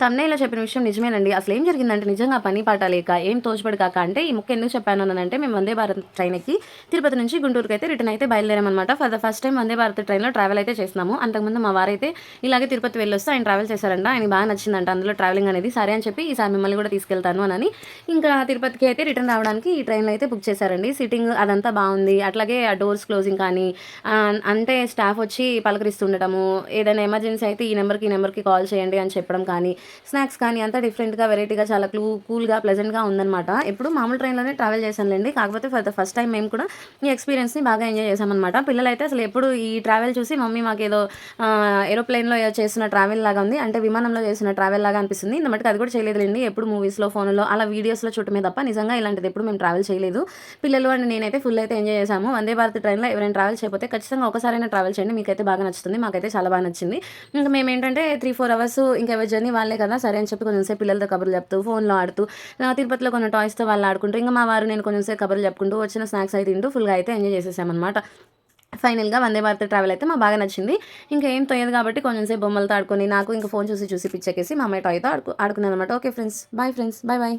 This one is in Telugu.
తమ్నెయిల్‌లో చెప్పిన విషయం నిజమేనండి. అసలేం జరిగిందంటే నిజంగా పని పాట లేక, ఏం తోచబడి కాక అంటే ఈ ముక్క ఎందుకు చెప్పాను అనంటే మేము వందే భారత్ ట్రైన్ ఎక్కి తిరుపతి నుంచి గుంటూరుకైతే రిటర్న్ అయితే బయలుదేరామనమాట. For the first time Vande Bharat ట్రైన్‌లో ట్రావెల్ అయితే చేస్తున్నాము. అంతకుముందు మా వారైతే ఇలాగే తిరుపతి వెళ్ళొస్తే ఆయన ట్రావెల్ చేశారంట. ఆయనకి బాగా నచ్చిందంట అందులో ట్రావెలింగ్ అనేది. సరే అని చెప్పి ఈసారి మిమ్మల్ని కూడా తీసుకెళ్తాను అనని ఇంకా తిరుపతికి అయితే రిటర్న్ రావడానికి ఈ ట్రైన్‌లో అయితే బుక్ చేశారండి. సిట్టింగ్ అదంతా బావుంది. అట్లాగే ఆ డోర్స్ క్లోజింగ్ కానీ అంటే స్టాఫ్ వచ్చి పలకరిస్తుండటము, ఏదైనా ఎమర్జెన్సీ అయితే ఈ నెంబర్‌కి కాల్ చేయండి అని చెప్పడం కానీ, స్నాక్స్ కానీ అంతా డిఫరెంట్‌గా, వెరైటీగా చాలా కూల్‌గా, ప్లెజెంట్‌గా ఉందనమాట. ఎప్పుడు మామూలు ట్రైన్‌లోనే ట్రావెల్ చేశానులెండి. కాకపోతే ఫర్ ద ఫస్ట్ టైమ్ మేము కూడా ఈ ఎక్స్‌పీరియన్స్‌ని బాగా ఎంజాయ్ చేశామనమాట. పిల్లలైతే అసలు ఎప్పుడు ఈ ట్రావెల్ చూసి మమ్మీ మాకేదో ఏరోప్లేన్‌లో చేసిన ట్రావెల్ లాగా ఉంది. అంటే విమానంలో చేసిన ట్రావెల్ లాగా అనిపిస్తుంది. ఇంత మటుకు అది కూడా చేయలేదులెండి. ఎప్పుడు మూవీస్‌లో, ఫోనుల్లో అలా వీడియోస్‌లో చూడటమే తప్ప నిజంగా ఇలాంటిది ఎప్పుడు మేము ట్రావెల్ చేయలేదు. పిల్లలు అండ్ నేనైతే ఫుల్ అయితే ఎంజాయ్ చేశాము. వందే భారత్ ట్రైన్‌లో ఎవరైనా ట్రావెల్ చేయకపోతే ఖచ్చితంగా ఒకసారైనా ట్రావెల్ చేయండి. మీకైతే బాగా నచ్చుతుంది. మాకైతే చాలా బాగా నచ్చింది. ఇంక మేమేంటంటే 3, 4 అవర్స్ ఇంకా ఎవరి జర్నీ వాళ్ళే కదా! సరే అని చెప్పి కొంచెం సేపు పిల్లలతో కబుర్లు చెప్తూ, ఫోన్‌లో ఆడుతూ, తిరుపతిలో కొన్ని టాయ్స్‌తో వాళ్ళు ఆడుకుంటూ, ఇంక మా వారు నేను కొంచెం సేపు కబుర్లు చెప్పుకుంటూ, వచ్చిన స్నాక్స్ అయి తింటూ ఫుల్‌గా అయితే ఎంజాయ్ చేసేసామనమాట. ఫైనల్‌గా వందే భారత్ ట్రావెల్ అయితే మాకు బాగా నచ్చింది. ఇంక ఏం తోయదు కాబట్టి కొంచెం సేపు బొమ్మలతో ఆడుకొని, నాకు ఇంక ఫోను చూసి చూసి పిచ్చెక్కేసి మా అమ్మాయి టాయ్‌తో ఆడుకున్నాననమాట. Okay friends. Bye friends. Bye bye.